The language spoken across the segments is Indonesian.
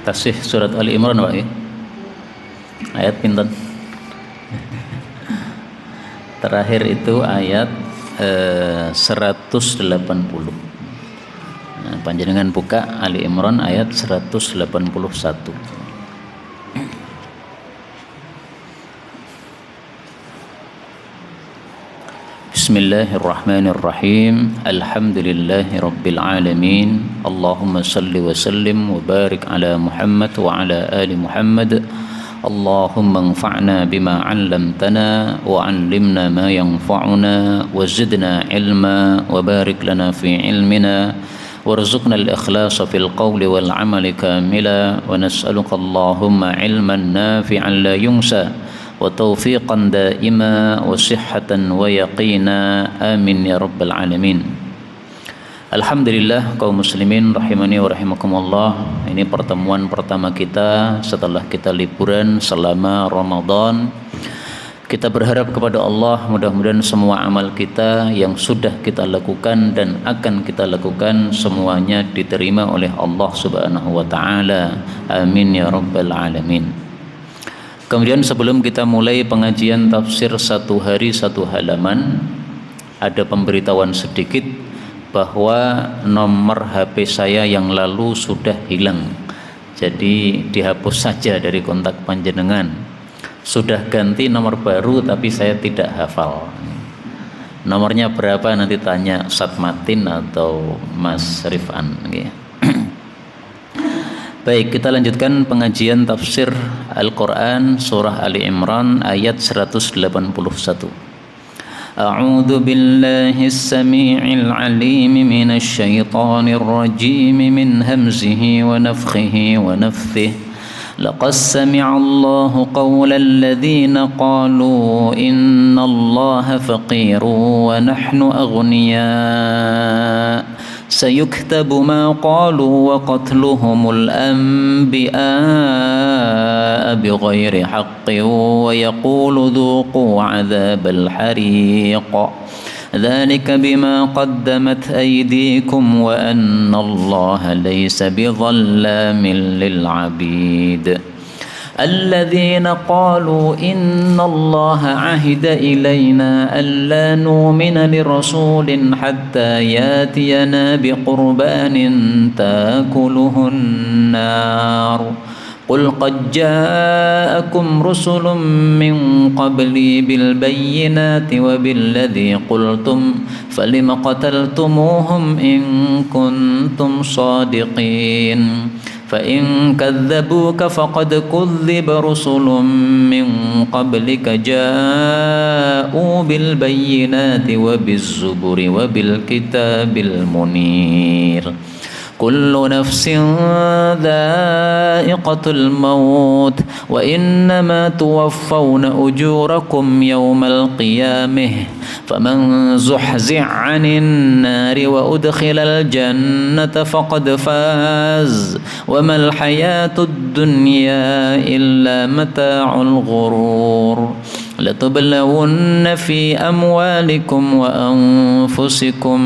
Tasih surat Ali Imran Pak ya. Ayat pinten? Terakhir itu ayat 180. Nah, panjenengan buka Ali Imran ayat 181. Bismillahirrahmanirrahim. Alhamdulillahi rabbil alamin. Allahumma salli wa sallim wa barik ala Muhammad wa ala ali Muhammad. Allahumma anfa'na bima 'allamtana wa 'allimna ma yanfa'una wa zidna ilma wa barik lana fi ilmina warzuqna al-ikhlasa fil qawli wal 'amali kamila wa nas'aluka Allahumma ilman nafi'an la yunsa wa taufiqan daima wa sihhatan wa yaqina amin ya rabbal alamin. Alhamdulillah kaum muslimin rahimani wa rahimakumullah. Ini pertemuan pertama kita setelah kita liburan selama Ramadan. Kita berharap kepada Allah mudah-mudahan semua amal kita yang sudah kita lakukan dan akan kita lakukan semuanya diterima oleh Allah Subhanahu wa taala. Amin ya rabbal alamin. Kemudian sebelum kita mulai pengajian tafsir satu hari satu halaman, ada pemberitahuan sedikit bahwa nomor HP saya yang lalu sudah hilang. Jadi dihapus saja dari kontak panjenengan. Sudah ganti nomor baru tapi saya tidak hafal. Nomornya berapa nanti tanya Ustaz Matin atau Mas Rifan. Baik, kita lanjutkan pengajian tafsir Al-Quran surah Ali Imran ayat 181. A'udzu billahis samii'il 'aliim minasy syaithaanir rajiim min hamzihi wa nafthihi wa nafthihi. Laqad sami'a Allahu qawlal ladziina qaaluu innallaha faqiirun wa nahnu aghniyaa. سيكتب ما قالوا وقتلهم الأنبياء بغير حق ويقول ذوقوا عذاب الحريق ذلك بما قدمت أيديكم وأن الله ليس بظلام للعبيد الذين قالوا إن الله عهد إلينا ألا نؤمن لرسول حتى يأتينا بقربان تأكله النار قل قد جاءكم رسل من قبلي بالبينات وبالذي قلتم فلم قتلتموهم إن كنتم صادقين فإن كذبوك فقد كذب رسل من قبلك جاءوا بالبينات وبالزبر وبالكتاب المنير كل نفس ذائقة الموت وإنما توفون أجوركم يوم القيامة فمن زحزح عن النار وأدخل الجنة فقد فاز وما الحياة الدنيا إلا متاع الغرور لتبلون في أموالكم وأنفسكم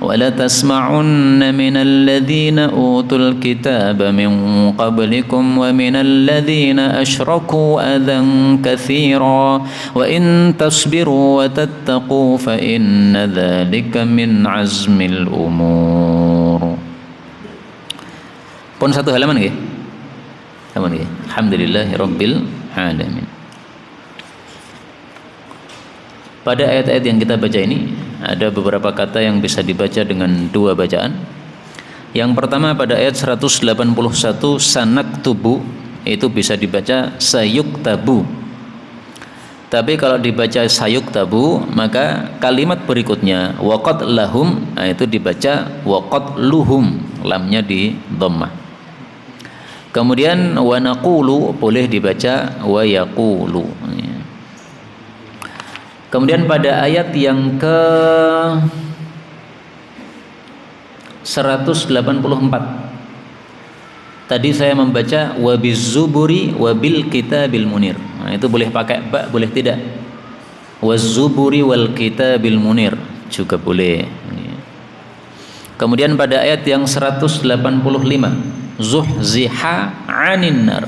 ولتسمعن من الذين أوتوا الكتاب من قبلكم ومن الذين أشركوا أذى كثيرا وإن تصبروا وتتقوا فإن ذلك من عزم الأمور. Pun satu halaman nggih? Halaman nggih. Alhamdulillahirabbil alamin. Pada ayat-ayat yang kita baca ini ada beberapa kata yang bisa dibaca dengan dua bacaan. Yang pertama pada ayat 181 sanaktubu itu bisa dibaca sayuktabu. Tapi kalau dibaca sayuktabu maka kalimat berikutnya waqad lahum itu dibaca waqad luhum, lamnya di dhammah. Kemudian wa naqulu boleh dibaca wa yaqulu. Kemudian pada ayat yang ke 184 tadi saya membaca wabizuburi wabil kitabil munir. Nah, itu boleh pakai ba, boleh tidak. Wazuburi wal kitabil munir juga boleh. Kemudian pada ayat yang 185 zuhziha 'anin nar.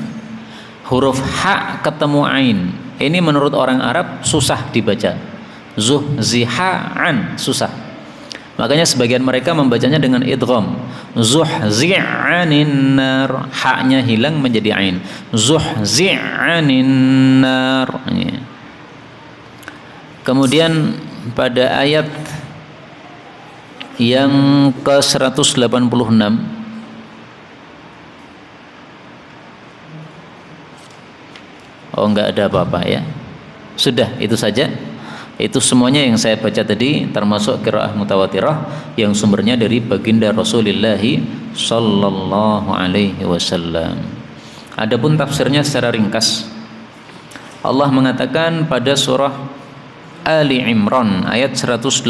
Huruf ha ketemu ain. Ini menurut orang Arab susah dibaca. Zuhziha an, susah. Makanya sebagian mereka membacanya dengan idgham. Zuhzi'anin nar, ha-nya hilang menjadi ain. Zuhzi'anin nar. Kemudian pada ayat yang ke-186 oh enggak ada apa-apa ya. Sudah, itu saja. Itu semuanya yang saya baca tadi termasuk qiraah mutawatirah yang sumbernya dari baginda Rasulullah sallallahu alaihi wasallam. Adapun tafsirnya secara ringkas, Allah mengatakan pada surah Ali Imran ayat 181,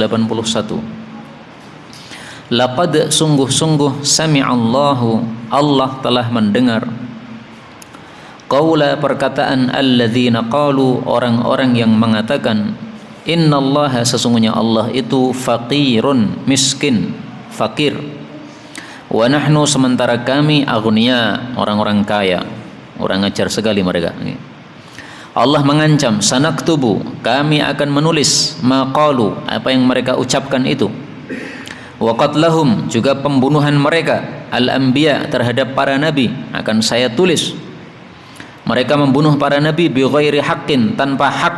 laqad sungguh-sungguh sami'allahu, Allah telah mendengar, qaula perkataan alladzina qalu, orang-orang yang mengatakan, innallaha, sesungguhnya Allah itu faqirun, miskin, fakir, wa nahnu, sementara kami aghnia, orang-orang kaya. Orang ajar sekali mereka. Allah mengancam, sanaktubu, kami akan menulis, maqalu, apa yang mereka ucapkan itu, wa qatlahum, juga pembunuhan mereka, al-anbiya, terhadap para nabi, akan saya tulis. Mereka membunuh para nabi bi ghairi haqqin, tanpa hak.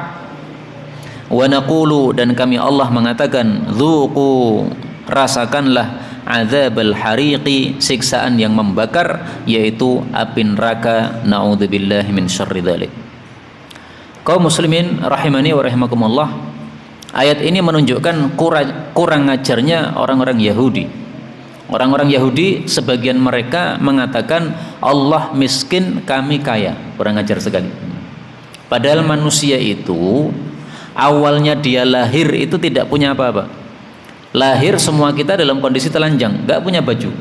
Wa naqulu, dan kami Allah mengatakan, dzuqu, rasakanlah, adzabal hariqi, siksaan yang membakar, yaitu api neraka, naudzubillahi min syarri dzalik. Kaum muslimin rahimani wa rahimakumullah, ayat ini menunjukkan kurang ajarnya orang-orang Yahudi. Orang-orang Yahudi sebagian mereka mengatakan Allah miskin, kami kaya. Kurang ajar sekali. Padahal manusia itu awalnya dia lahir itu tidak punya apa-apa. Lahir semua kita dalam kondisi telanjang, nggak punya baju.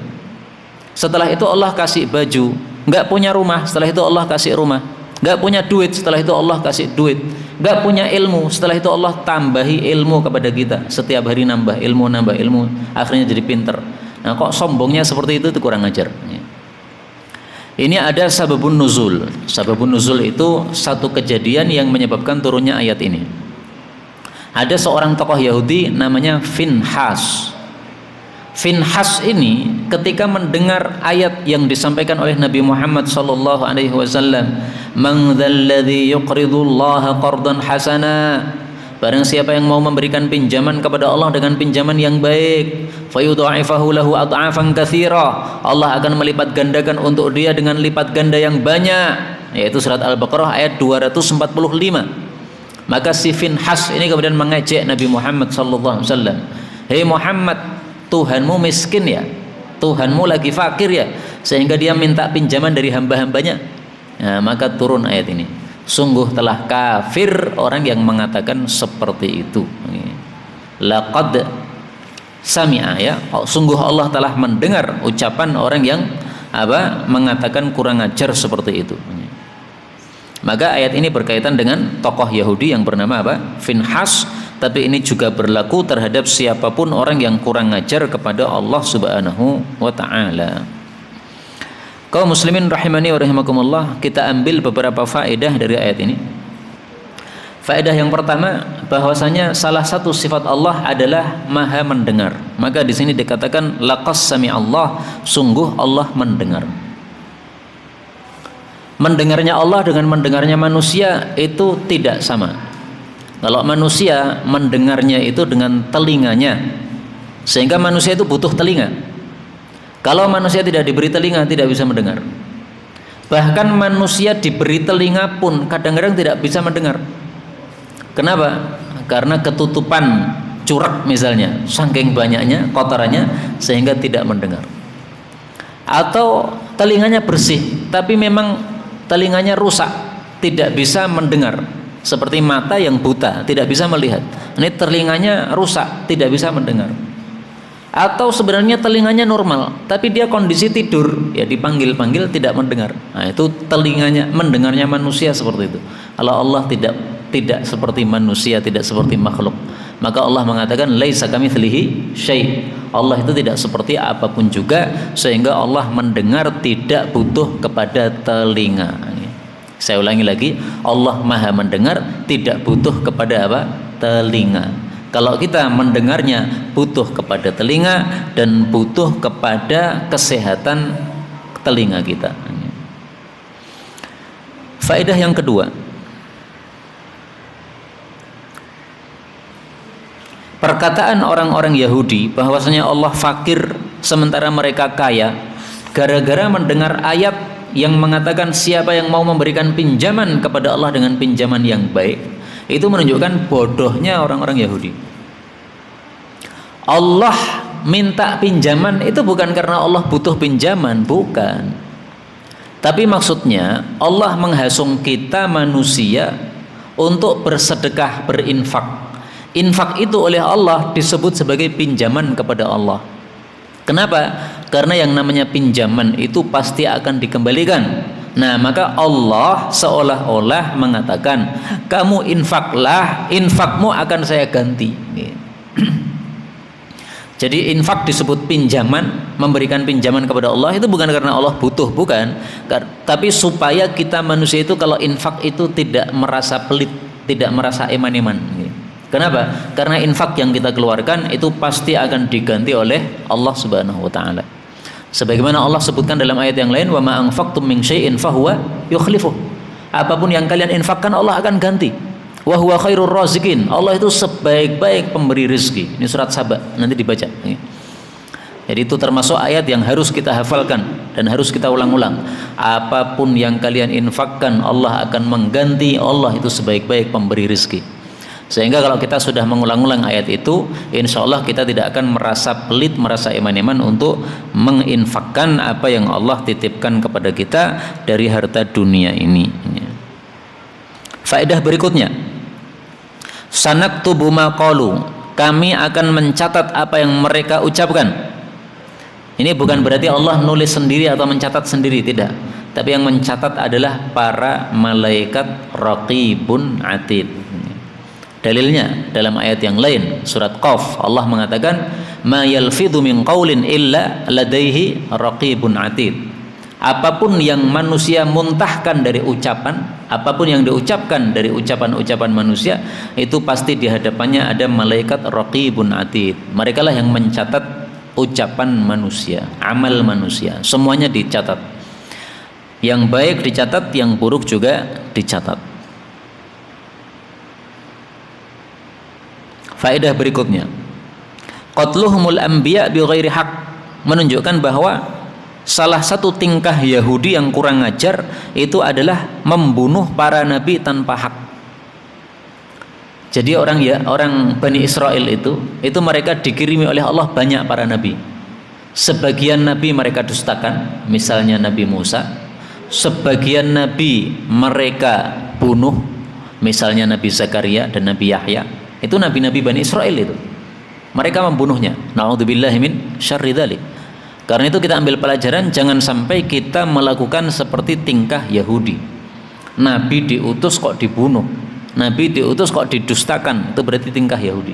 Setelah itu Allah kasih baju. Nggak punya rumah, setelah itu Allah kasih rumah. Nggak punya duit, setelah itu Allah kasih duit. Nggak punya ilmu, setelah itu Allah tambahi ilmu kepada kita. Setiap hari nambah ilmu, akhirnya jadi pinter. Nah, kok sombongnya seperti itu kurang ajar. Ini ada sababun nuzul. Sababun nuzul itu satu kejadian yang menyebabkan turunnya ayat ini. Ada seorang tokoh Yahudi namanya Finhas. Finhas ini ketika mendengar ayat yang disampaikan oleh Nabi Muhammad sallallahu alaihi wasallam, "Man dzalladzi yuqridullaha qardan hasana?" Barang siapa yang mau memberikan pinjaman kepada Allah dengan pinjaman yang baik, fayudha'ifahu lahu ad'afan katsira, Allah akan melipat gandakan untuk dia dengan lipat ganda yang banyak, yaitu surat Al-Baqarah ayat 245. Maka si Finhas ini kemudian mengejek Nabi Muhammad sallallahu alaihi wasallam. "Hei Muhammad, Tuhanmu miskin ya? Tuhanmu lagi fakir ya? Sehingga dia minta pinjaman dari hamba-hambanya?" Nah, maka turun ayat ini. Sungguh telah kafir orang yang mengatakan seperti itu. Laqad sami'a, ya. Sungguh Allah telah mendengar ucapan orang yang mengatakan kurang ajar seperti itu. Maka ayat ini berkaitan dengan tokoh Yahudi yang bernama Finhas, tapi ini juga berlaku terhadap siapapun orang yang kurang ajar kepada Allah Subhanahu wa taala. Kaum muslimin rahimani wa rahimakumullah, kita ambil beberapa faedah dari ayat ini. Faedah yang pertama, bahwasanya salah satu sifat Allah adalah Maha mendengar. Maka di sini dikatakan laqas sami'allah, sungguh Allah mendengar. Mendengarnya Allah dengan mendengarnya manusia itu tidak sama. Kalau manusia mendengarnya itu dengan telinganya, sehingga manusia itu butuh telinga. Kalau manusia tidak diberi telinga, tidak bisa mendengar. Bahkan manusia diberi telinga pun kadang-kadang tidak bisa mendengar. Kenapa? Karena ketutupan curak misalnya, saking banyaknya kotorannya sehingga tidak mendengar. Atau telinganya bersih, tapi memang telinganya rusak, tidak bisa mendengar. Seperti mata yang buta, tidak bisa melihat. Ini telinganya rusak, tidak bisa mendengar. Atau sebenarnya telinganya normal, tapi dia kondisi tidur, ya dipanggil-panggil tidak mendengar. Nah, itu telinganya, mendengarnya manusia seperti itu. Kalau Allah tidak seperti manusia, tidak seperti makhluk. Maka Allah mengatakan laisa kamitslihi syai'. Allah itu tidak seperti apapun juga, sehingga Allah mendengar tidak butuh kepada telinga. Saya ulangi lagi, Allah Maha mendengar, tidak butuh kepada apa? Telinga. Kalau kita mendengarnya butuh kepada telinga dan butuh kepada kesehatan telinga kita. Faedah yang kedua, perkataan orang-orang Yahudi bahwasanya Allah fakir sementara mereka kaya, gara-gara mendengar ayat yang mengatakan siapa yang mau memberikan pinjaman kepada Allah dengan pinjaman yang baik, itu menunjukkan bodohnya orang-orang Yahudi. Allah minta pinjaman itu bukan karena Allah butuh pinjaman, bukan. Tapi maksudnya Allah menghasung kita manusia untuk bersedekah, berinfak. Infak itu oleh Allah disebut sebagai pinjaman kepada Allah. Kenapa? Karena yang namanya pinjaman itu pasti akan dikembalikan. Nah, maka Allah seolah-olah mengatakan, kamu infaklah, infakmu akan saya ganti. Jadi infak disebut pinjaman, memberikan pinjaman kepada Allah itu bukan karena Allah butuh, bukan. Tapi supaya kita manusia itu kalau infak itu tidak merasa pelit, tidak merasa eman-eman. Kenapa? Karena infak yang kita keluarkan itu pasti akan diganti oleh Allah Subhanahu wa taala. Sebagaimana Allah sebutkan dalam ayat yang lain, wa ma anfaqtum min syai'in fahuwa yukhlifuh. Apapun yang kalian infakkan Allah akan ganti. Wa huwa khairur raziqin. Allah itu sebaik-baik pemberi rezeki. Ini surat Saba, nanti dibaca. Jadi itu termasuk ayat yang harus kita hafalkan dan harus kita ulang-ulang. Apapun yang kalian infakkan Allah akan mengganti. Allah itu sebaik-baik pemberi rezeki. Sehingga kalau kita sudah mengulang-ulang ayat itu, insya Allah kita tidak akan merasa pelit, merasa eman-eman untuk menginfakkan apa yang Allah titipkan kepada kita dari harta dunia ini. Faedah berikutnya, sanaktubu ma qalu, kami akan mencatat apa yang mereka ucapkan. Ini bukan berarti Allah nulis sendiri atau mencatat sendiri, tidak. Tapi yang mencatat adalah para malaikat raqibun atid. Dalilnya dalam ayat yang lain, surat Qaf, Allah mengatakan ma yalfidhu min qaulin illa ladaihi raqibun atid. Apapun yang manusia muntahkan dari ucapan, apapun yang diucapkan dari ucapan-ucapan manusia, itu pasti di hadapannya ada malaikat raqibun atid. Mereka lah yang mencatat ucapan manusia, amal manusia, semuanya dicatat. Yang baik dicatat, yang buruk juga dicatat. Faedah berikutnya, qatluhumul anbiya bighairi haq, menunjukkan bahwa salah satu tingkah Yahudi yang kurang ajar itu adalah membunuh para nabi tanpa hak. Jadi orang Bani Israel itu mereka dikirimi oleh Allah banyak para nabi. Sebagian nabi mereka dustakan, misalnya Nabi Musa. Sebagian nabi mereka bunuh, misalnya Nabi Zakaria dan Nabi Yahya. Itu nabi-nabi Bani Israel itu. Mereka membunuhnya. Na'udzubillahi min syarri dzalik. Karena itu kita ambil pelajaran, jangan sampai kita melakukan seperti tingkah Yahudi. Nabi diutus kok dibunuh, Nabi diutus kok didustakan, itu berarti tingkah Yahudi.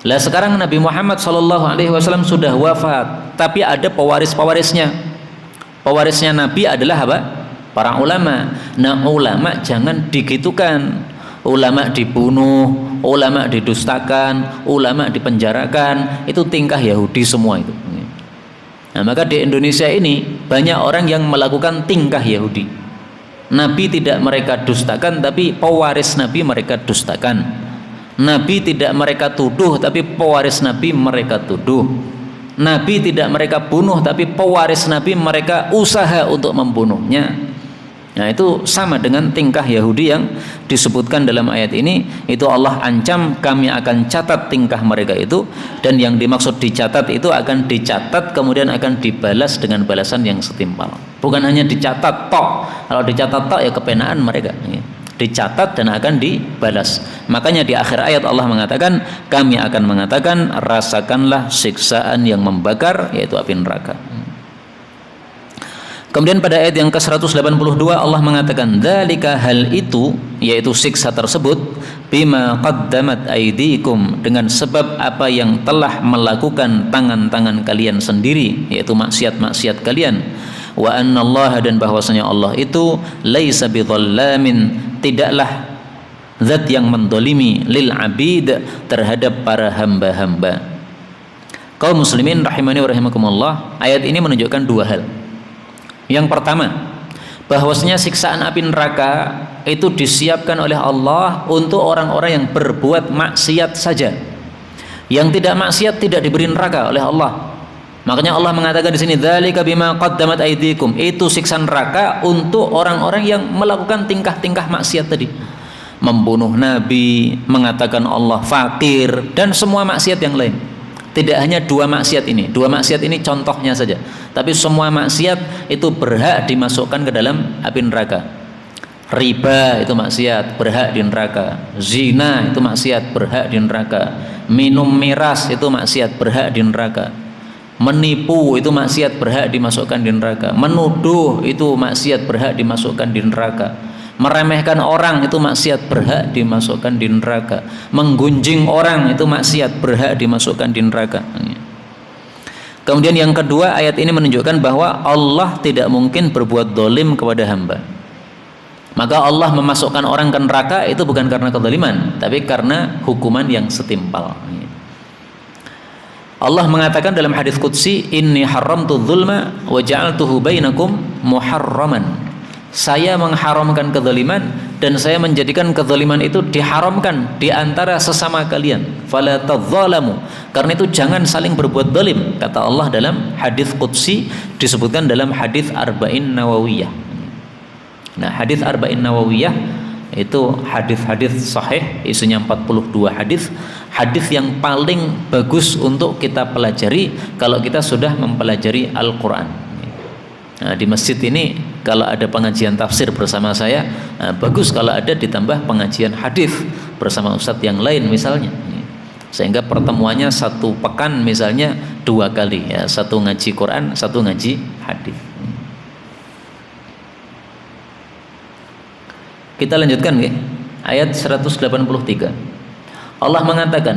Lah sekarang Nabi Muhammad SAW sudah wafat, tapi ada pewaris-pewarisnya. Pewarisnya Nabi adalah apa? Para ulama. Nah, ulama jangan digitukan. Ulama dibunuh, ulama didustakan, ulama dipenjarakan, itu tingkah Yahudi semua itu. Nah, maka di Indonesia ini banyak orang yang melakukan tingkah Yahudi. Nabi tidak mereka dustakan, tapi pewaris Nabi mereka dustakan. Nabi tidak mereka tuduh, tapi pewaris Nabi mereka tuduh. Nabi tidak mereka bunuh, tapi pewaris Nabi mereka usaha untuk membunuhnya. Nah, itu sama dengan tingkah Yahudi yang disebutkan dalam ayat ini. Itu Allah ancam, kami akan catat tingkah mereka itu, dan yang dimaksud dicatat itu akan dicatat kemudian akan dibalas dengan balasan yang setimpal. Bukan hanya dicatat tok. Kalau dicatat tok ya kepenaan mereka. Dicatat dan akan dibalas. Makanya di akhir ayat Allah mengatakan, kami akan mengatakan rasakanlah siksaan yang membakar, yaitu api neraka. Kemudian pada ayat yang ke-182 Allah mengatakan dzalika, hal itu yaitu siksa tersebut, bima qaddamat aydikum, dengan sebab apa yang telah melakukan tangan-tangan kalian sendiri, yaitu maksiat-maksiat kalian. Wa annallaha, dan bahwasanya Allah itu laisa bidzallamin, tidaklah zat yang mendolimi, lil abid, terhadap para hamba-hamba. Kaum muslimin rahimani wa rahimakumullah, ayat ini menunjukkan dua hal. Yang pertama, bahwasanya siksaan api neraka itu disiapkan oleh Allah untuk orang-orang yang berbuat maksiat saja. Yang tidak maksiat tidak diberi neraka oleh Allah. Makanya Allah mengatakan di sini dzalika bima qaddamat aydikum, itu siksa neraka untuk orang-orang yang melakukan tingkah-tingkah maksiat tadi. Membunuh nabi, mengatakan Allah fakir, dan semua maksiat yang lain. Tidak hanya dua maksiat ini contohnya saja, tapi semua maksiat itu berhak dimasukkan ke dalam api neraka. Riba itu maksiat, berhak di neraka. Zina itu maksiat, berhak di neraka. Minum miras itu maksiat, berhak di neraka. Menipu itu maksiat, berhak dimasukkan di neraka. Menuduh itu maksiat, berhak dimasukkan di neraka. Meremehkan orang itu maksiat, berhak dimasukkan di neraka. Menggunjing orang itu maksiat, berhak dimasukkan di neraka. Kemudian yang kedua, ayat ini menunjukkan bahwa Allah tidak mungkin berbuat dolim kepada hamba. Maka Allah memasukkan orang ke neraka itu bukan karena kezaliman, tapi karena hukuman yang setimpal. Allah mengatakan dalam hadis qudsi, inni haramtu dzulma wa ja'altuhu bainakum muharraman. Saya mengharamkan kezaliman dan saya menjadikan kezaliman itu diharamkan di antara sesama kalian. Fala tadzalamu, karena itu jangan saling berbuat zalim, kata Allah dalam hadis qudsi, disebutkan dalam hadis Arba'in Nawawiyah. Nah, hadis Arba'in Nawawiyah itu hadis-hadis sahih, isinya 42 hadis. Hadis yang paling bagus untuk kita pelajari kalau kita sudah mempelajari Al-Qur'an. Nah, di masjid ini kalau ada pengajian tafsir bersama saya, bagus kalau ada ditambah pengajian hadis bersama ustadz yang lain misalnya, sehingga pertemuannya satu pekan misalnya 2 kali, ya, satu ngaji Quran, satu ngaji hadis. Kita lanjutkan, ya. Ayat 183 Allah mengatakan,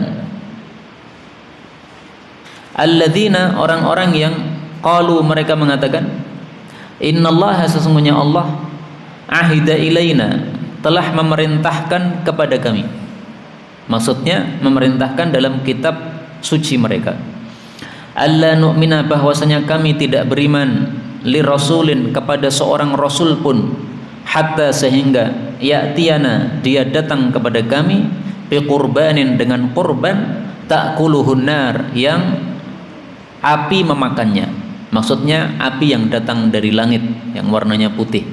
alladzina, orang-orang yang qalu, mereka mengatakan, innallaha, sesungguhnya Allah, ahida ilaina, telah memerintahkan kepada kami. Maksudnya memerintahkan dalam kitab suci mereka, alla nu'mina, bahwasanya kami tidak beriman, li rasulin, kepada seorang rasul pun, hatta, sehingga, ya'tiyana, dia datang kepada kami, bi qurbanin, dengan qurban, ta'kuluhun nar, yang api memakannya. Maksudnya api yang datang dari langit, yang warnanya putih.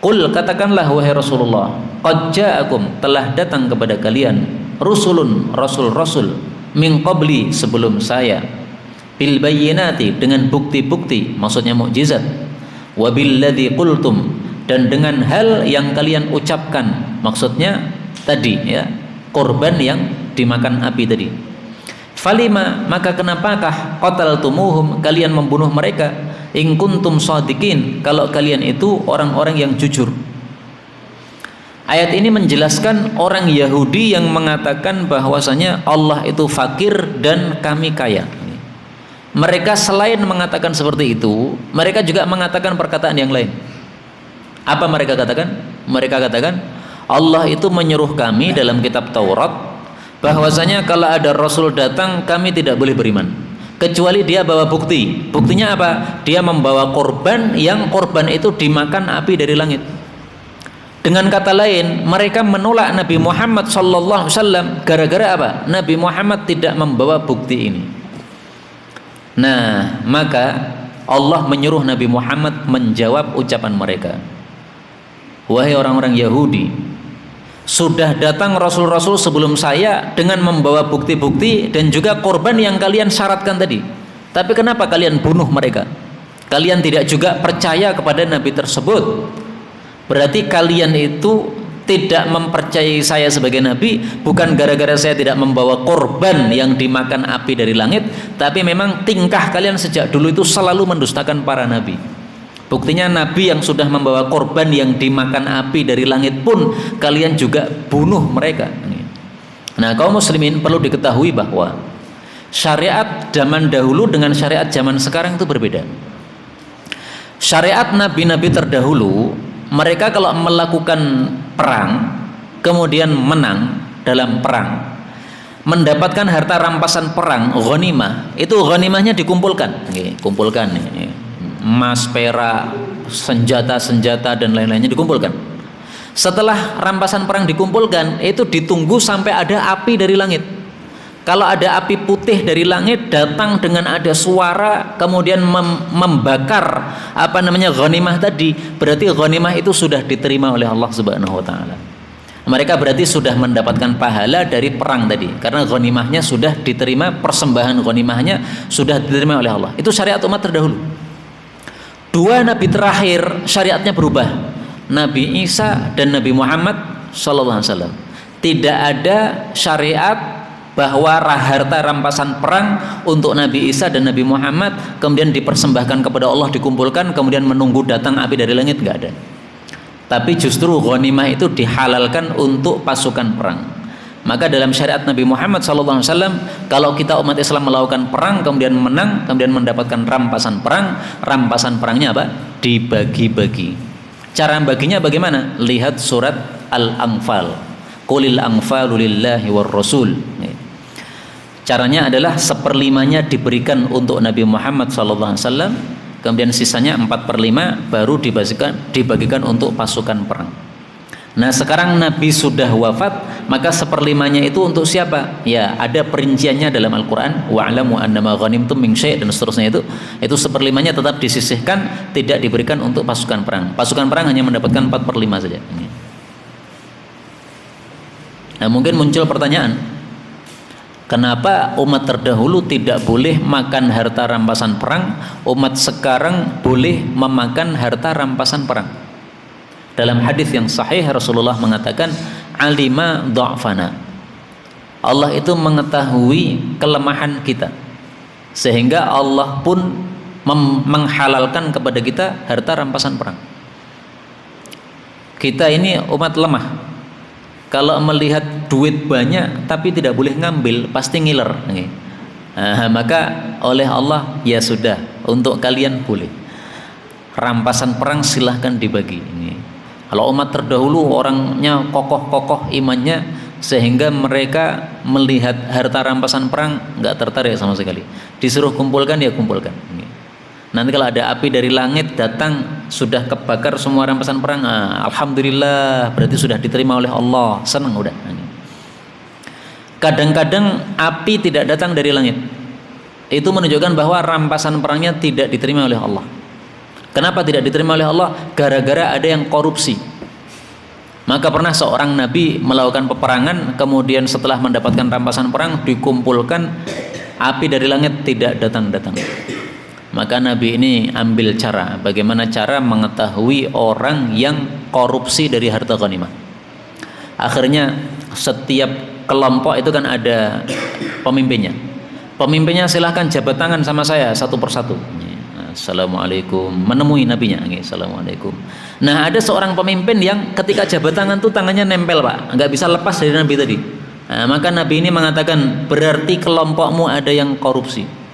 Qul, katakanlah wahai Rasulullah, qad ja'akum, telah datang kepada kalian, rusulun, rasul-rasul, min qabli, sebelum saya, bil bayyinati, dengan bukti-bukti, maksudnya mukjizat, wa billadzi qultum, dan dengan hal yang kalian ucapkan, maksudnya tadi, ya, korban yang dimakan api tadi. Falima, maka kenapakah qataltumuhum, kalian membunuh mereka, in kuntum shadiqin, kalau kalian itu orang-orang yang jujur. Ayat ini menjelaskan orang Yahudi yang mengatakan bahwasanya Allah itu fakir dan kami kaya. Mereka selain mengatakan seperti itu, mereka juga mengatakan perkataan yang lain. Apa mereka katakan? Mereka katakan Allah itu menyuruh kami dalam kitab Taurat bahwasanya kalau ada Rasul datang kami tidak boleh beriman kecuali dia bawa bukti. Buktinya apa? Dia membawa korban, yang korban itu dimakan api dari langit. Dengan kata lain, mereka menolak Nabi Muhammad SAW gara-gara apa? Nabi Muhammad tidak membawa bukti ini. Nah, maka Allah menyuruh Nabi Muhammad menjawab ucapan mereka. Wahai orang-orang Yahudi, sudah datang rasul-rasul sebelum saya dengan membawa bukti-bukti dan juga korban yang kalian syaratkan tadi. Tapi kenapa kalian bunuh mereka? Kalian tidak juga percaya kepada nabi tersebut. Berarti kalian itu tidak mempercayai saya sebagai nabi bukan gara-gara saya tidak membawa korban yang dimakan api dari langit, tapi memang tingkah kalian sejak dulu itu selalu mendustakan para nabi. Buktinya Nabi yang sudah membawa korban yang dimakan api dari langit pun kalian juga bunuh mereka. Nah, kaum muslimin perlu diketahui bahwa syariat zaman dahulu dengan syariat zaman sekarang itu berbeda. Syariat nabi-nabi terdahulu, mereka kalau melakukan perang kemudian menang dalam perang, mendapatkan harta rampasan perang, ghanimah, itu ghanimahnya dikumpulkan. Kumpulkan emas, perak, senjata-senjata dan lain-lainnya dikumpulkan. Setelah rampasan perang dikumpulkan, itu ditunggu sampai ada api dari langit. Kalau ada api putih dari langit datang dengan ada suara kemudian membakar ghanimah tadi, berarti ghanimah itu sudah diterima oleh Allah Subhanahu wa taala. Mereka berarti sudah mendapatkan pahala dari perang tadi, karena ghanimahnya sudah diterima, persembahan ghanimahnya sudah diterima oleh Allah. Itu syariat umat terdahulu. Dua nabi terakhir syariatnya berubah, Nabi Isa dan Nabi Muhammad sallallahu alaihi wasallam. Tidak ada syariat bahwa harta rampasan perang untuk Nabi Isa dan Nabi Muhammad kemudian dipersembahkan kepada Allah, dikumpulkan kemudian menunggu datang api dari langit, nggak ada. Tapi justru ghanimah itu dihalalkan untuk pasukan perang. Maka dalam syariat Nabi Muhammad SAW, kalau kita umat Islam melakukan perang kemudian menang, kemudian mendapatkan rampasan perangnya apa? Dibagi-bagi. Cara baginya bagaimana? Lihat surat Al-Anfal. Qulil anfalu lillahi war rasul. Caranya adalah 1/5-nya diberikan untuk Nabi Muhammad SAW, kemudian sisanya 4/5 baru dibagikan untuk pasukan perang. Nah, sekarang Nabi sudah wafat, maka 1/5-nya itu untuk siapa? Ya, ada perinciannya dalam Al-Quran. Wa'lamu annama ghanimtum min syai' dan seterusnya itu 1/5-nya tetap disisihkan, tidak diberikan untuk pasukan perang. Pasukan perang hanya mendapatkan 4/5 saja. Nah, mungkin muncul pertanyaan, kenapa umat terdahulu tidak boleh makan harta rampasan perang, umat sekarang boleh memakan harta rampasan perang? Dalam hadis yang sahih Rasulullah mengatakan, alima dha'fana. Allah itu mengetahui kelemahan kita, sehingga Allah pun menghalalkan kepada kita harta rampasan perang. Kita ini umat lemah. Kalau melihat duit banyak tapi tidak boleh ngambil, pasti ngiler. Maka oleh Allah, ya sudah, untuk kalian boleh. Rampasan perang silahkan dibagi. Kalau umat terdahulu orangnya kokoh-kokoh imannya, sehingga mereka melihat harta rampasan perang nggak tertarik sama sekali. Disuruh kumpulkan, ya kumpulkan. Nanti kalau ada api dari langit datang, sudah kebakar semua rampasan perang, alhamdulillah, berarti sudah diterima oleh Allah, senang udah. Kadang-kadang api tidak datang dari langit, itu menunjukkan bahwa rampasan perangnya tidak diterima oleh Allah. Kenapa tidak diterima oleh Allah? Gara-gara ada yang korupsi. Maka pernah seorang nabi melakukan peperangan, kemudian setelah mendapatkan rampasan perang dikumpulkan, api dari langit tidak datang-datang. Maka Nabi ini ambil cara, bagaimana cara mengetahui orang yang korupsi dari harta ghanimah. Akhirnya setiap kelompok itu kan ada pemimpinnya. Pemimpinnya silahkan jabat tangan sama saya satu persatu. Assalamualaikum, menemui nabinya. Assalamualaikum. Nah, ada seorang pemimpin yang ketika jabat tangan tuh tangannya nempel, Pak, nggak bisa lepas dari Nabi tadi. Nah, maka Nabi ini mengatakan, berarti kelompokmu ada yang korupsi.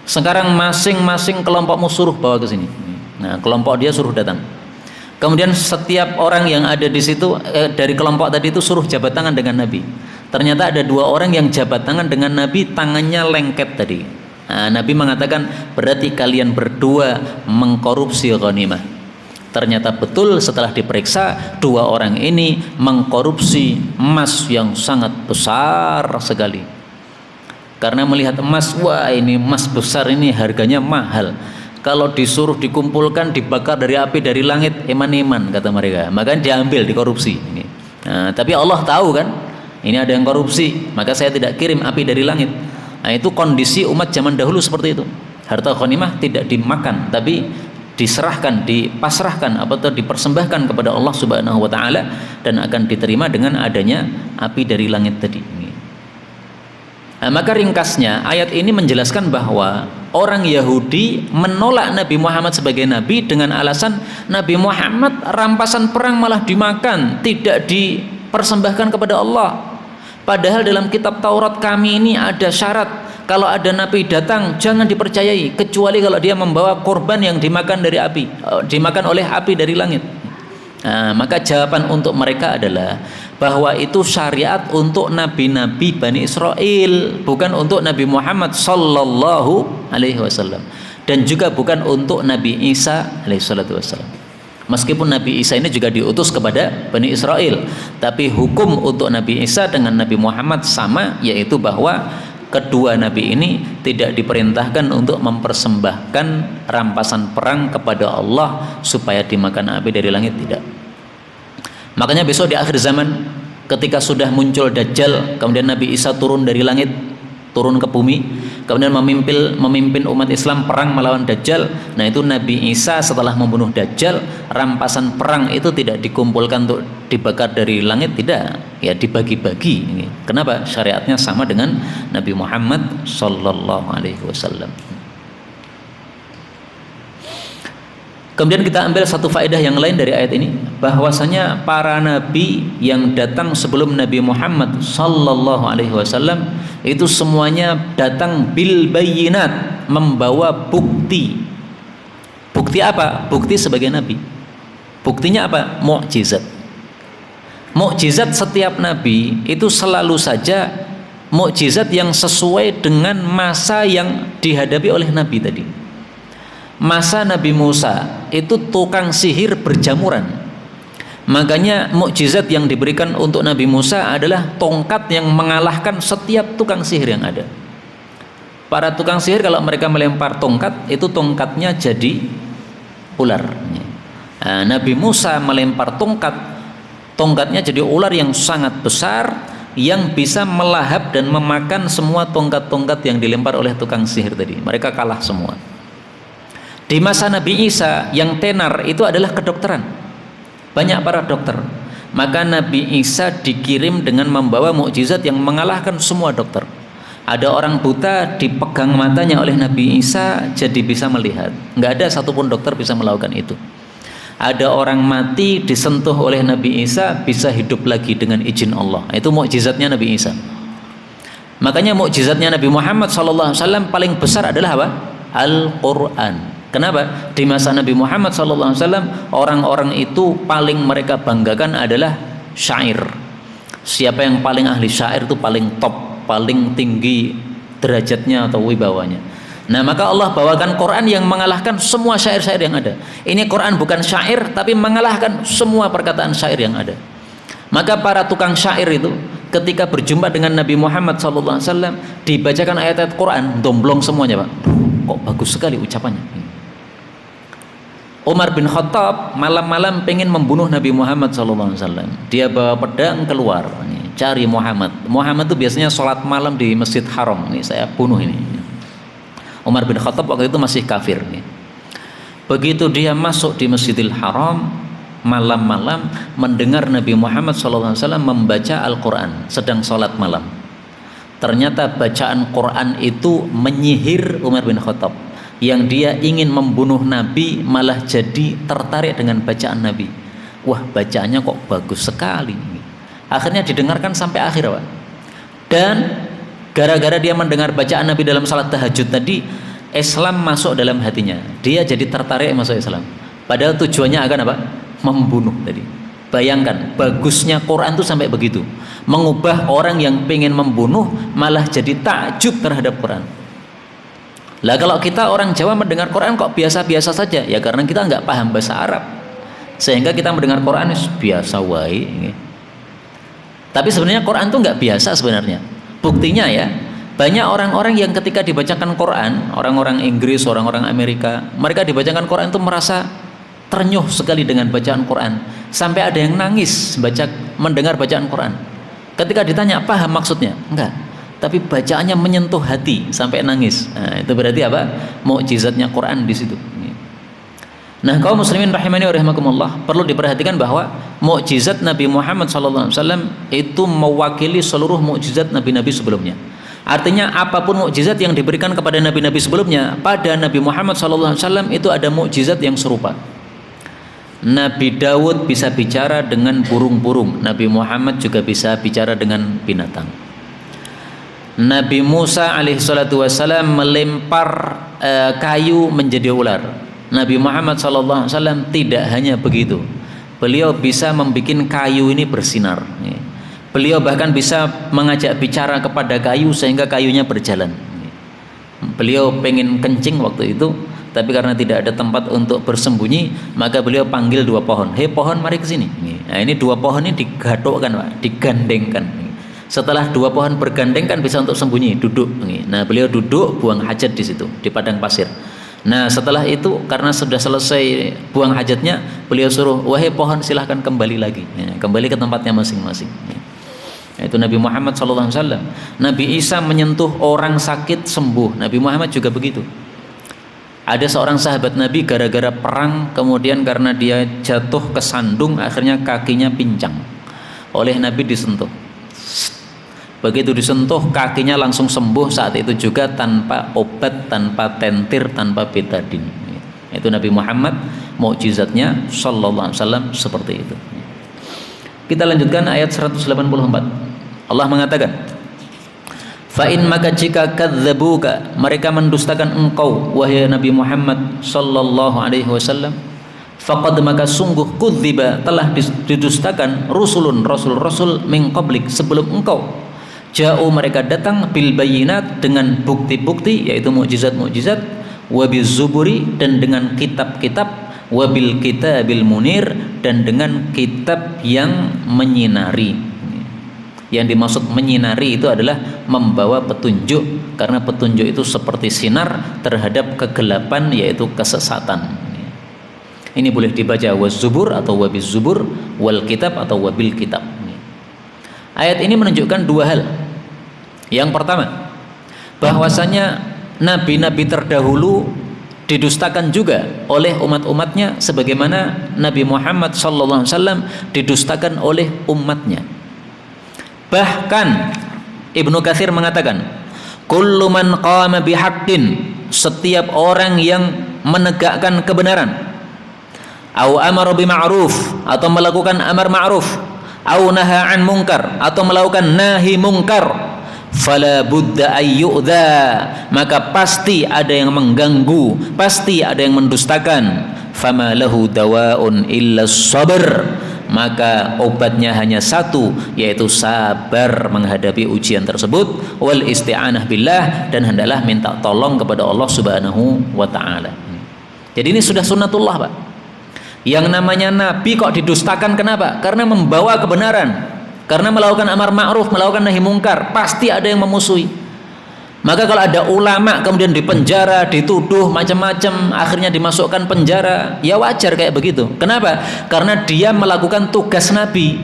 Sekarang masing-masing kelompokmu suruh bawa ke sini. Nah, kelompok dia suruh datang. Kemudian setiap orang yang ada di situ dari kelompok tadi itu suruh jabat tangan dengan Nabi. Ternyata ada 2 orang yang jabat tangan dengan Nabi, tangannya lengket tadi. Nah, Nabi mengatakan, berarti kalian berdua mengkorupsi ghanimah. Ternyata betul, setelah diperiksa 2 orang ini mengkorupsi emas yang sangat besar sekali. Karena melihat emas, wah ini emas besar, ini harganya mahal. Kalau disuruh dikumpulkan, dibakar dari api dari langit, iman-iman kata mereka. Maka diambil, dikorupsi. Nah, tapi Allah tahu kan, ini ada yang korupsi, maka saya tidak kirim api dari langit. Nah, itu kondisi umat zaman dahulu seperti itu. Harta ghanimah tidak dimakan, tapi diserahkan, dipasrahkan atau dipersembahkan kepada Allah Subhanahu wa taala, dan akan diterima dengan adanya api dari langit tadi. Nah, maka ringkasnya ayat ini menjelaskan bahwa orang Yahudi menolak Nabi Muhammad sebagai nabi dengan alasan Nabi Muhammad rampasan perang malah dimakan, tidak dipersembahkan kepada Allah. Padahal dalam kitab Taurat kami ini ada syarat, kalau ada nabi datang jangan dipercayai kecuali kalau dia membawa korban yang dimakan dari api, dimakan oleh api dari langit. Nah, maka jawaban untuk mereka adalah bahwa itu syariat untuk nabi-nabi Bani Israel, bukan untuk Nabi Muhammad sallallahu alaihi wasallam, dan juga bukan untuk Nabi Isa alaihi salatu wasallam. Meskipun Nabi Isa ini juga diutus kepada Bani Israel, tapi hukum untuk Nabi Isa dengan Nabi Muhammad sama, yaitu bahwa kedua nabi ini tidak diperintahkan untuk mempersembahkan rampasan perang kepada Allah supaya dimakan api dari langit, tidak. Makanya besok di akhir zaman ketika sudah muncul Dajjal, kemudian Nabi Isa turun dari langit, turun ke bumi, kemudian memimpin umat Islam perang melawan Dajjal. Nah, itu Nabi Isa setelah membunuh Dajjal, rampasan perang itu tidak dikumpulkan untuk dibakar dari langit, tidak, ya dibagi-bagi. Kenapa? Syariatnya sama dengan Nabi Muhammad sallallahu alaihi wasallam. Kemudian kita ambil satu faedah yang lain dari ayat ini, bahwasanya para nabi yang datang sebelum Nabi Muhammad sallallahu alaihi wasallam itu semuanya datang bil bayyinat, membawa bukti. Bukti apa? Bukti sebagai nabi. Buktinya apa? Mukjizat. Mukjizat setiap nabi itu selalu saja mukjizat yang sesuai dengan masa yang dihadapi oleh nabi tadi. Masa Nabi Musa itu tukang sihir berjamuran, makanya mukjizat yang diberikan untuk Nabi Musa adalah tongkat yang mengalahkan setiap tukang sihir yang ada. Para tukang sihir kalau mereka melempar tongkat, itu tongkatnya jadi ular. Nah, Nabi Musa melempar tongkat, tongkatnya jadi ular yang sangat besar, yang bisa melahap dan memakan semua tongkat-tongkat yang dilempar oleh tukang sihir tadi. Mereka kalah semua. Di masa Nabi Isa yang tenar itu adalah kedokteran, banyak para dokter, maka Nabi Isa dikirim dengan membawa mukjizat yang mengalahkan semua dokter. Ada orang buta dipegang matanya oleh Nabi Isa jadi bisa melihat, nggak ada satupun dokter bisa melakukan itu. Ada orang mati disentuh oleh Nabi Isa bisa hidup lagi dengan izin Allah. Itu mukjizatnya Nabi Isa. Makanya mukjizatnya Nabi Muhammad SAW paling besar adalah apa? Al-Quran. Kenapa? Di masa Nabi Muhammad SAW orang-orang itu paling mereka banggakan adalah syair. Siapa yang paling ahli syair itu paling top, paling tinggi derajatnya atau wibawanya. Nah, maka Allah bawakan Quran yang mengalahkan semua syair-syair yang ada. Ini Quran bukan syair tapi mengalahkan semua perkataan syair yang ada. Maka para tukang syair itu ketika berjumpa dengan Nabi Muhammad SAW dibacakan ayat-ayat Quran, domblong semuanya, Pak. Kok bagus sekali ucapannya. Umar bin Khattab malam-malam pengen membunuh Nabi Muhammad SAW. Dia bawa pedang keluar, cari Muhammad. Muhammad itu biasanya sholat malam di Masjid Haram. Ini saya bunuh ini. Umar bin Khattab waktu itu masih kafir. Begitu dia masuk di Masjidil Haram malam-malam, mendengar Nabi Muhammad SAW membaca Al-Quran sedang sholat malam. Ternyata bacaan Quran itu menyihir Umar bin Khattab. Yang dia ingin membunuh Nabi malah jadi tertarik dengan bacaan Nabi. Wah, bacaannya kok bagus sekali. Akhirnya didengarkan sampai akhir, Pak. Dan gara-gara dia mendengar bacaan Nabi dalam salat tahajud tadi, Islam masuk dalam hatinya. Dia jadi tertarik masuk Islam. Padahal tujuannya akan apa? Membunuh tadi. Bayangkan bagusnya Quran itu sampai begitu, mengubah orang yang pengen membunuh malah jadi takjub terhadap Quran. Lah kalau kita orang Jawa mendengar Quran kok biasa-biasa saja, ya karena kita nggak paham bahasa Arab, sehingga kita mendengar Quran biasa wae. Tapi sebenarnya Quran itu nggak biasa sebenarnya. Buktinya ya, banyak orang-orang yang ketika dibacakan Quran, orang-orang Inggris, orang-orang Amerika, mereka dibacakan Quran itu merasa ternyuh sekali dengan bacaan Quran, sampai ada yang nangis mendengar bacaan Quran. Ketika ditanya paham maksudnya, enggak, tapi bacaannya menyentuh hati sampai nangis. Nah, itu berarti apa? Mukjizatnya Quran di situ. Nah, kaum muslimin rahimani wa rahimakumullah, perlu diperhatikan bahwa mukjizat Nabi Muhammad SAW itu mewakili seluruh mukjizat nabi-nabi sebelumnya. Artinya apapun mukjizat yang diberikan kepada nabi-nabi sebelumnya, pada Nabi Muhammad SAW itu ada mukjizat yang serupa. Nabi Daud bisa bicara dengan burung-burung, Nabi Muhammad juga bisa bicara dengan binatang. Nabi Musa alaihissalatu wassalam melempar kayu menjadi ular. Nabi Muhammad SAW tidak hanya begitu, beliau bisa membuat kayu ini bersinar. Beliau bahkan bisa mengajak bicara kepada kayu sehingga kayunya berjalan. Beliau pengen kencing waktu itu, tapi karena tidak ada tempat untuk bersembunyi, maka beliau panggil 2 pohon. Hei pohon, mari ke sini. Nah, ini 2 pohon ini digadokkan, Pak, digandengkan. Setelah 2 pohon bergandengkan bisa untuk sembunyi, duduk. Nah, beliau duduk buang hajat di situ, di padang pasir. Nah, setelah itu karena sudah selesai buang hajatnya, beliau suruh, wahai pohon silahkan kembali lagi. Kembali ke tempatnya masing-masing. Itu Nabi Muhammad SAW. Nabi Isa menyentuh orang sakit sembuh. Nabi Muhammad juga begitu. Ada seorang sahabat Nabi gara-gara perang, kemudian karena dia jatuh ke sandung, akhirnya kakinya pincang. Oleh Nabi disentuh. Begitu disentuh, kakinya langsung sembuh saat itu juga, tanpa obat, tanpa tentir, tanpa betadin. Itu Nabi Muhammad, mukjizatnya sallallahu alaihi wasallam seperti itu. Kita lanjutkan ayat 184. Allah mengatakan, fa in maka jika kadzabuka, mereka mendustakan engkau wahai Nabi Muhammad sallallahu alaihi wasallam, faqad maka sungguh kudziba telah didustakan rusulun, rasul-rasul min qablik sebelum engkau. Ja'u mereka datang bil bayyinat dengan bukti-bukti, yaitu mukjizat-mukjizat, wa bizuburi dan dengan kitab-kitab, wabil kitabil munir dan dengan kitab yang menyinari. Yang dimaksud menyinari itu adalah membawa petunjuk, karena petunjuk itu seperti sinar terhadap kegelapan, yaitu kesesatan. Ini boleh dibaca wazubur atau wabiz zubur, wal kitab atau wabil kitab. Ayat ini menunjukkan 2 hal. Yang pertama, bahwasanya nabi-nabi terdahulu didustakan juga oleh umat-umatnya, sebagaimana Nabi Muhammad SAW didustakan oleh umatnya. Bahkan Ibnu Katsir mengatakan, kullu man qama bihaqqin, setiap orang yang menegakkan kebenaran, au amara bima'ruf, atau melakukan amar ma'ruf, au naha an munkar, atau melakukan nahi munkar, fala budda ayyudha, maka pasti ada yang mengganggu, pasti ada yang mendustakan. Fama lahu dawaun illa sabr, maka obatnya hanya satu, yaitu sabar menghadapi ujian tersebut, wal isti'anah billah, dan hendaklah minta tolong kepada Allah Subhanahu wa taala. Jadi ini sudah sunnatullah, Pak. Yang namanya nabi kok didustakan, kenapa? Karena membawa kebenaran, karena melakukan amar ma'ruf, melakukan nahi mungkar, pasti ada yang memusuhi. Maka kalau ada ulama kemudian dipenjara, dituduh macam-macam, akhirnya dimasukkan penjara, ya wajar kayak begitu. Kenapa? Karena dia melakukan tugas nabi.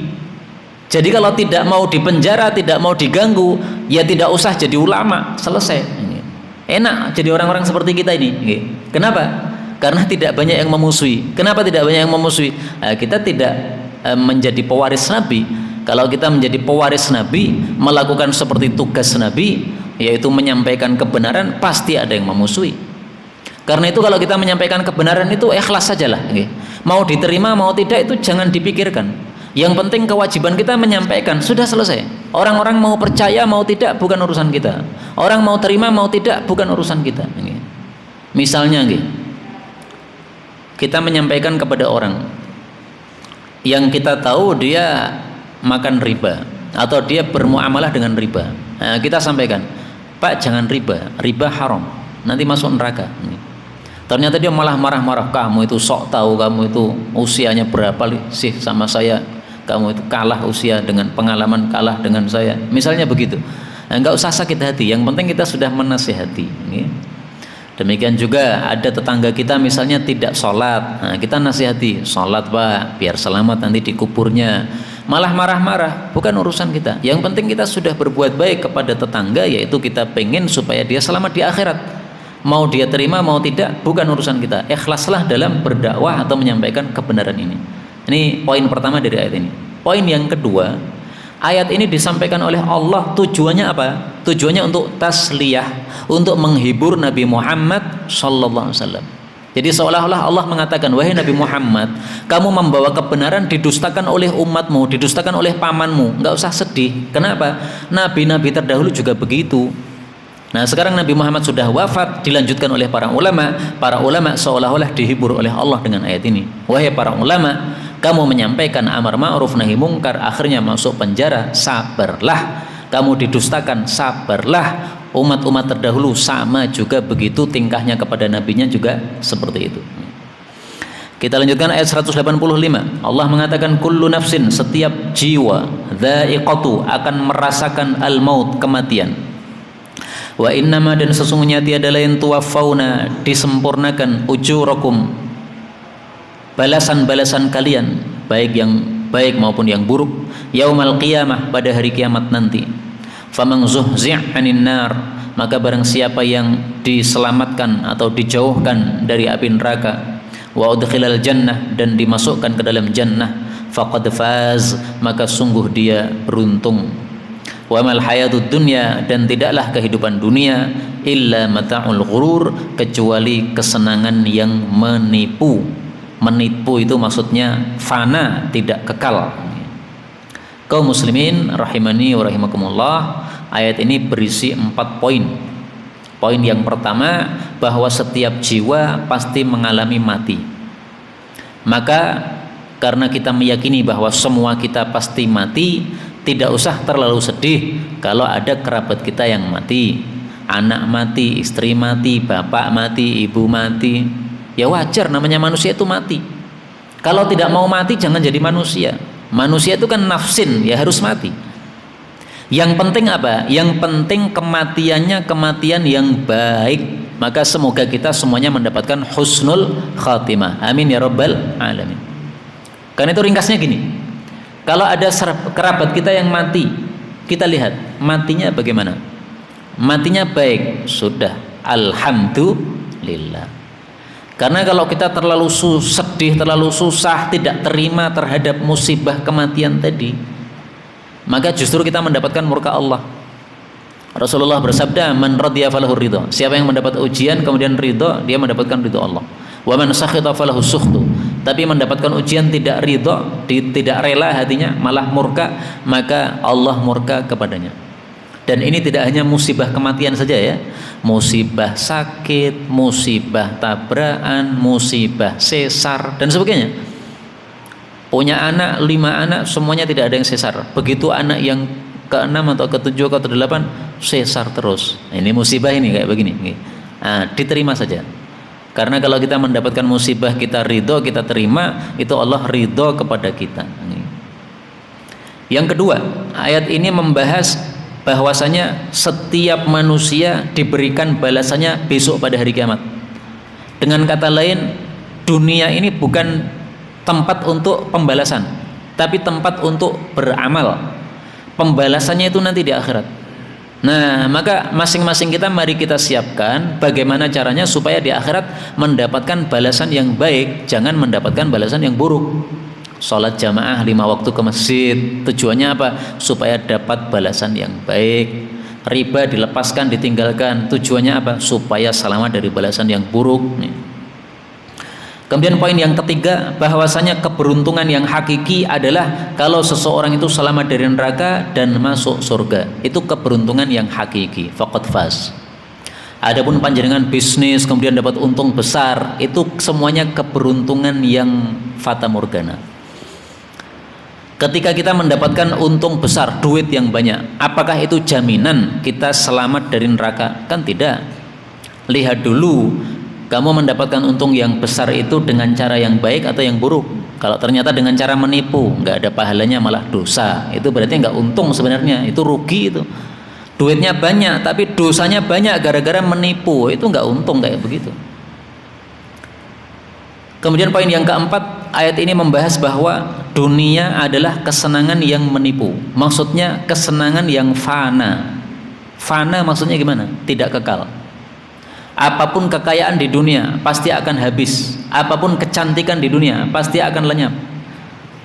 Jadi kalau tidak mau dipenjara, tidak mau diganggu, ya tidak usah jadi ulama, selesai. Enak jadi orang-orang seperti kita ini. Kenapa? Karena tidak banyak yang memusuhi. Kenapa tidak banyak yang memusuhi? Kita tidak menjadi pewaris nabi. Kalau kita menjadi pewaris nabi, melakukan seperti tugas nabi, yaitu menyampaikan kebenaran, pasti ada yang memusuhi. Karena itu kalau kita menyampaikan kebenaran itu ikhlas sajalah. Mau diterima mau tidak itu jangan dipikirkan. Yang penting kewajiban kita menyampaikan, sudah selesai. Orang-orang mau percaya mau tidak bukan urusan kita. Orang mau terima mau tidak bukan urusan kita. Misalnya kita menyampaikan kepada orang yang kita tahu dia makan riba atau dia bermuamalah dengan riba. Nah, kita sampaikan, Pak, jangan riba, riba haram, nanti masuk neraka. Ternyata dia malah marah-marah, kamu itu sok tahu, kamu itu usianya berapa sih sama saya, kamu itu kalah usia dengan pengalaman, kalah dengan saya, misalnya begitu. Nah, enggak usah sakit hati, yang penting kita sudah menasihati. Demikian juga ada tetangga kita misalnya tidak sholat, nah, kita nasihati, sholat Pak, biar selamat nanti di kuburnya. Malah marah-marah, bukan urusan kita. Yang penting kita sudah berbuat baik kepada tetangga, yaitu kita pengen supaya dia selamat di akhirat. Mau dia terima mau tidak bukan urusan kita. Ikhlaslah dalam berdakwah atau menyampaikan kebenaran ini. Ini poin pertama dari ayat ini. Poin yang kedua, Ayat ini disampaikan oleh Allah tujuannya apa? Tujuannya untuk tasliyah, untuk menghibur Nabi Muhammad sallallahu alaihi wasallam. Jadi seolah-olah Allah mengatakan, wahai Nabi Muhammad, kamu membawa kebenaran didustakan oleh umatmu, didustakan oleh pamanmu, nggak usah sedih. Kenapa? Nabi-nabi terdahulu juga begitu. Nah, sekarang Nabi Muhammad sudah wafat, dilanjutkan oleh para ulama. Para ulama seolah-olah dihibur oleh Allah dengan ayat ini. Wahai para ulama, kamu menyampaikan amar ma'ruf nahi mungkar, akhirnya masuk penjara, sabarlah. Kamu didustakan, sabarlah. Umat-umat terdahulu sama juga begitu tingkahnya kepada nabinya juga seperti itu. Kita lanjutkan ayat 185. Allah mengatakan kullu nafsin, setiap jiwa, dha'iqatu, akan merasakan al-maut, kematian. Wa innama, dan sesungguhnya tiada lain, tuwaffawna, disempurnakan, ujurakum, balasan-balasan kalian, baik yang baik maupun yang buruk, yaumal qiyamah, pada hari kiamat nanti. Faman zuhzi' 'anil nar, maka barang siapa yang diselamatkan atau dijauhkan dari api neraka, wa udkhilal jannah, dan dimasukkan ke dalam jannah, faqad faz, maka sungguh dia beruntung. Wa mal hayatud dunya, dan tidaklah kehidupan dunia illa mata'ul ghurur, kecuali kesenangan yang menipu. Menipu itu maksudnya fana, tidak kekal. Kaum muslimin rahimani wa rahimakumullah, ayat ini berisi 4 poin. Poin yang pertama, bahwa setiap jiwa pasti mengalami mati. Maka karena kita meyakini bahwa semua kita pasti mati, tidak usah terlalu sedih kalau ada kerabat kita yang mati. Anak mati, istri mati, bapak mati, ibu mati. Ya wajar, namanya manusia itu mati. Kalau tidak mau mati jangan jadi manusia. Manusia itu kan nafsin, ya harus mati. Yang penting apa? Yang penting kematiannya kematian yang baik. Maka semoga kita semuanya mendapatkan husnul khatimah. Amin ya rabbal alamin. Karena itu ringkasnya gini. Kalau ada kerabat kita yang mati, kita lihat matinya bagaimana. Matinya baik, sudah, alhamdulillah. Karena kalau kita terlalu sedih, terlalu susah, tidak terima terhadap musibah kematian tadi, maka justru kita mendapatkan murka Allah. Rasulullah bersabda, man radiya falahu ridha. Siapa yang mendapat ujian kemudian ridha, dia mendapatkan ridha Allah. Wa man sakhita falahu sukhtu. Tapi mendapatkan ujian tidak ridha, tidak rela hatinya, malah murka, maka Allah murka kepadanya. Dan ini tidak hanya musibah kematian saja ya, musibah sakit, musibah tabrakan, musibah sesar dan sebagainya. Punya anak 5 anak, semuanya tidak ada yang sesar. Begitu anak yang ke-6 atau ke-7 atau ke-8 sesar terus. Nah, ini musibah ini kayak begini. Nah, diterima saja. Karena kalau kita mendapatkan musibah kita ridho, kita terima, itu Allah ridho kepada kita. Yang kedua, ayat ini membahas bahwasanya setiap manusia diberikan balasannya besok pada hari kiamat. Dengan kata lain, dunia ini bukan tempat untuk pembalasan, tapi tempat untuk beramal. Pembalasannya itu nanti di akhirat. Nah, maka masing-masing kita mari kita siapkan bagaimana caranya supaya di akhirat mendapatkan balasan yang baik, jangan mendapatkan balasan yang buruk. Sholat jamaah 5 waktu ke masjid, tujuannya apa? Supaya dapat balasan yang baik. Riba dilepaskan, ditinggalkan, tujuannya apa? Supaya selamat dari balasan yang buruk. Kemudian poin yang ketiga, bahwasanya keberuntungan yang hakiki adalah kalau seseorang itu selamat dari neraka dan masuk surga. Itu keberuntungan yang hakiki, faqad faz. Adapun panjenengan bisnis kemudian dapat untung besar, itu semuanya keberuntungan yang fata morgana. Ketika kita mendapatkan untung besar, duit yang banyak, apakah itu jaminan kita selamat dari neraka? Kan tidak. Lihat dulu, kamu mendapatkan untung yang besar itu dengan cara yang baik atau yang buruk. Kalau ternyata dengan cara menipu, nggak ada pahalanya, malah dosa, itu berarti nggak untung sebenarnya, itu rugi itu. Duitnya banyak, tapi dosanya banyak gara-gara menipu, itu nggak untung kayak begitu. Kemudian poin yang keempat, ayat ini membahas bahwa dunia adalah kesenangan yang menipu. Maksudnya kesenangan yang fana. Fana maksudnya gimana? Tidak kekal. Apapun kekayaan di dunia pasti akan habis. Apapun kecantikan di dunia pasti akan lenyap.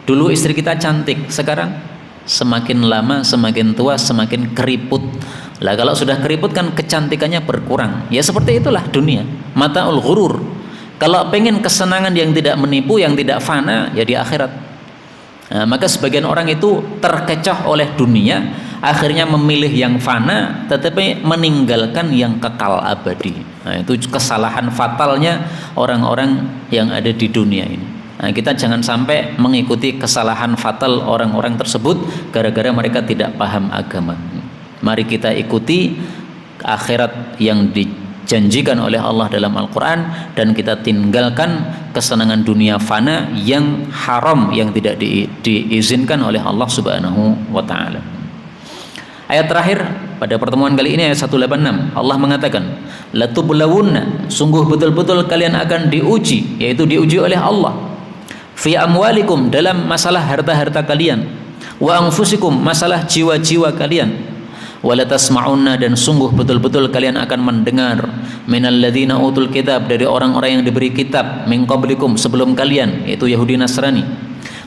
Dulu istri kita cantik, sekarang Semakin lama, semakin tua, semakin keriput. Lah kalau sudah keriput kan kecantikannya berkurang. Ya seperti itulah dunia. Mata'ul ghurur. Kalau pengen kesenangan yang tidak menipu, yang tidak fana, ya di akhirat. Nah, maka sebagian orang itu terkecoh oleh dunia, akhirnya memilih yang fana, tetapi meninggalkan yang kekal abadi. Nah, itu kesalahan fatalnya orang-orang yang ada di dunia ini. Nah, kita jangan sampai mengikuti kesalahan fatal orang-orang tersebut gara-gara mereka tidak paham agama. Mari kita ikuti akhirat yang dijanjikan oleh Allah dalam Al-Quran, dan kita tinggalkan kesenangan dunia fana yang haram, yang tidak diizinkan oleh Allah Subhanahu wa ta'ala. Ayat terakhir pada pertemuan kali ini, ayat 186, Allah mengatakan, latublawunna, sungguh betul-betul kalian akan diuji, yaitu diuji oleh Allah, fi amwalikum, dalam masalah harta-harta kalian, wa anfusikum, masalah jiwa-jiwa kalian, wala tasma'unna, dan sungguh betul-betul kalian akan mendengar, minal ladzina utul kitab, dari orang-orang yang diberi kitab, min qablikum, sebelum kalian, yaitu Yahudi Nasrani,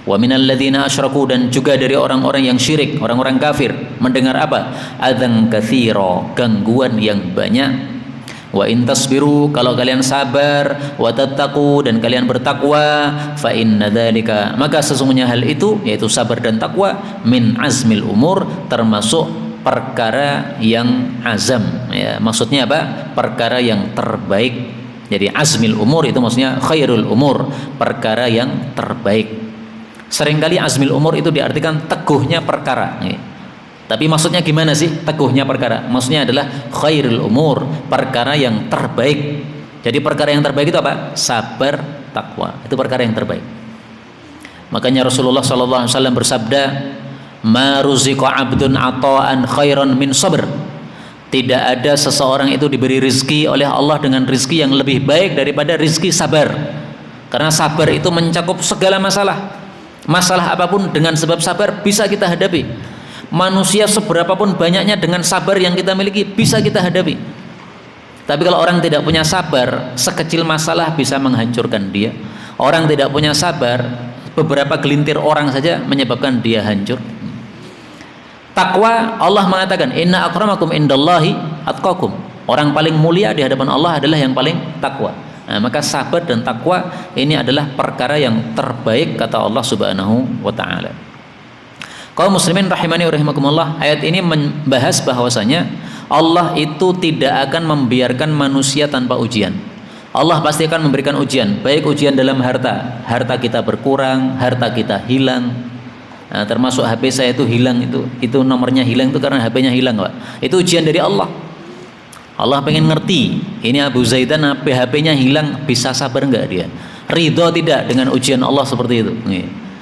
wa minal ladzina asyraku, dan juga dari orang-orang yang syirik, orang-orang kafir, mendengar apa? Adzan katsira, gangguan yang banyak. Wa in tasbiru, kalau kalian sabar, wa tattaqu, dan kalian bertakwa, fa inna dzalika, maka sesungguhnya hal itu, yaitu sabar dan takwa, min azmil umur, termasuk perkara yang azam, ya, maksudnya apa? Perkara yang terbaik. Jadi azmil umur itu maksudnya khairul umur, perkara yang terbaik. Seringkali azmil umur itu diartikan teguhnya perkara, ya. Tapi maksudnya gimana sih teguhnya perkara? Maksudnya adalah khairul umur, perkara yang terbaik. Jadi perkara yang terbaik itu apa? Sabar, takwa. Itu perkara yang terbaik. Makanya Rasulullah SAW bersabda, ma ruziqa abdun ata'an khairan min sabr. Tidak ada seseorang itu diberi rizki oleh Allah dengan rizki yang lebih baik daripada rizki sabar. Karena sabar itu mencakup segala masalah. Masalah apapun dengan sebab sabar bisa kita hadapi. Manusia seberapapun banyaknya, dengan sabar yang kita miliki bisa kita hadapi. Tapi kalau orang tidak punya sabar, sekecil masalah bisa menghancurkan dia. Orang tidak punya sabar, beberapa gelintir orang saja menyebabkan dia hancur. Takwa, Allah mengatakan, inna akramakum indallahi atqakum. Orang paling mulia di hadapan Allah adalah yang paling takwa. Nah, maka sabar dan takwa ini adalah perkara yang terbaik, kata Allah Subhanahu wa ta'ala. Kaum muslimin rahimani wa rahimakumullah, ayat ini membahas bahwasanya Allah itu tidak akan membiarkan manusia tanpa ujian. Allah pasti akan memberikan ujian, baik ujian dalam harta, harta kita berkurang, harta kita hilang. Nah, termasuk HP saya itu hilang, itu nomornya hilang itu karena HP-nya hilang, Pak. Itu ujian dari Allah. Allah pengen ngerti, ini Abu Zaidan HP-nya hilang, bisa sabar enggak dia? Ridho tidak dengan ujian Allah seperti itu?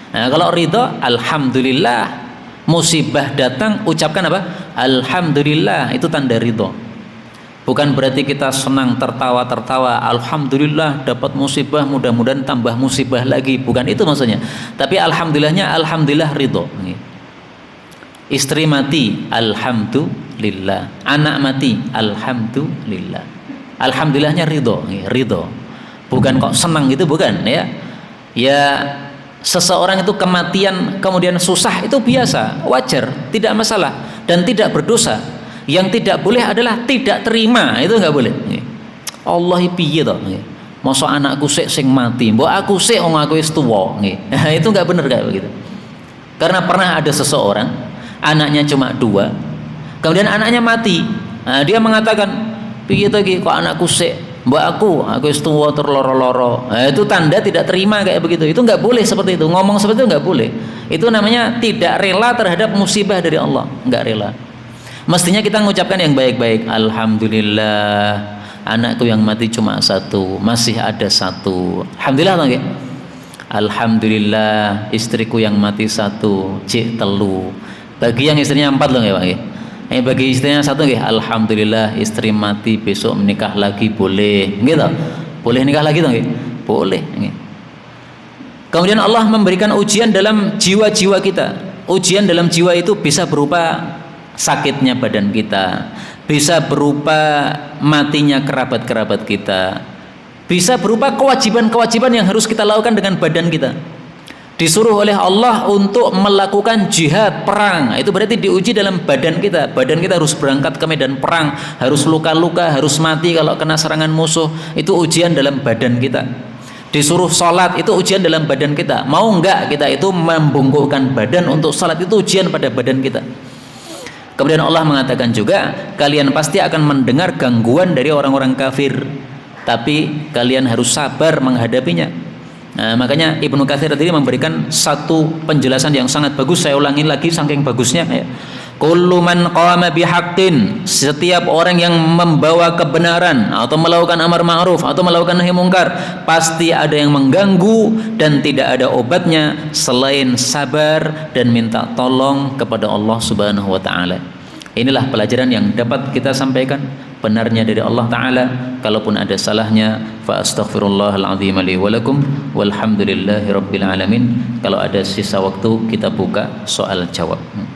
Nah, kalau ridho, alhamdulillah, musibah datang, ucapkan apa? Alhamdulillah, itu tanda ridho. Bukan berarti kita senang tertawa-tertawa, alhamdulillah dapat musibah, mudah-mudahan tambah musibah lagi, bukan itu maksudnya. Tapi alhamdulillahnya, alhamdulillah ridho. Istri mati, alhamdulillah. Anak mati, alhamdulillah. Alhamdulillahnya ridho, ridho. Bukan kok senang gitu, bukan, ya. Ya, seseorang itu kematian kemudian susah, itu biasa, wajar, tidak masalah, dan tidak berdosa. Yang tidak boleh adalah tidak terima, itu nggak boleh. Allah piye to? Masa anakku sing mati, mbok aku sik wong aku wis tuwa, itu nggak benar kayak begitu. Karena pernah ada seseorang, anaknya cuma 2, kemudian anaknya mati. Nah, dia mengatakan, piye to iki kok anakku sik, mbok aku wis tuwa terloro-loro. Nah, itu tanda tidak terima kayak begitu. Itu nggak boleh seperti itu. Ngomong seperti itu nggak boleh. Itu namanya tidak rela terhadap musibah dari Allah, nggak rela. Mestinya kita mengucapkan yang baik-baik. Alhamdulillah, anakku yang mati cuma 1, masih ada 1. Alhamdulillah, okay? Alhamdulillah, istriku yang mati 1, cik 3. Bagi yang istrinya 4 loh, ya Pak. Bagi istrinya 1, okay? Alhamdulillah, istri mati, besok menikah lagi boleh, gitu. Boleh nikah lagi, okay? Boleh. Okay? Kemudian Allah memberikan ujian dalam jiwa-jiwa kita. Ujian dalam jiwa itu bisa berupa sakitnya badan kita, bisa berupa matinya kerabat-kerabat kita, bisa berupa kewajiban-kewajiban yang harus kita lakukan dengan badan kita. Disuruh oleh Allah untuk melakukan jihad, perang. Itu berarti diuji dalam badan kita. Badan kita harus berangkat ke medan perang, harus luka-luka, harus mati kalau kena serangan musuh. Itu ujian dalam badan kita. Disuruh sholat, itu ujian dalam badan kita. Mau enggak kita itu membungkukkan badan untuk sholat, itu ujian pada badan kita. Kemudian Allah mengatakan juga, kalian pasti akan mendengar gangguan dari orang-orang kafir, tapi kalian harus sabar menghadapinya. Nah, makanya Ibnu Katsir tadi memberikan satu penjelasan yang sangat bagus. Saya ulangi lagi saking bagusnya ya. Kullu man qama bihaqqin, setiap orang yang membawa kebenaran atau melakukan amar ma'ruf atau melakukan nahi mungkar, pasti ada yang mengganggu dan tidak ada obatnya selain sabar dan minta tolong kepada Allah Subhanahu wa taala. Inilah pelajaran yang dapat kita sampaikan, benarnya dari Allah Ta'ala. Kalaupun ada salahnya, fa astaghfirullahal azim li wa lakum walhamdulillahi rabbil alamin. Kalau ada sisa waktu, kita buka soal jawab.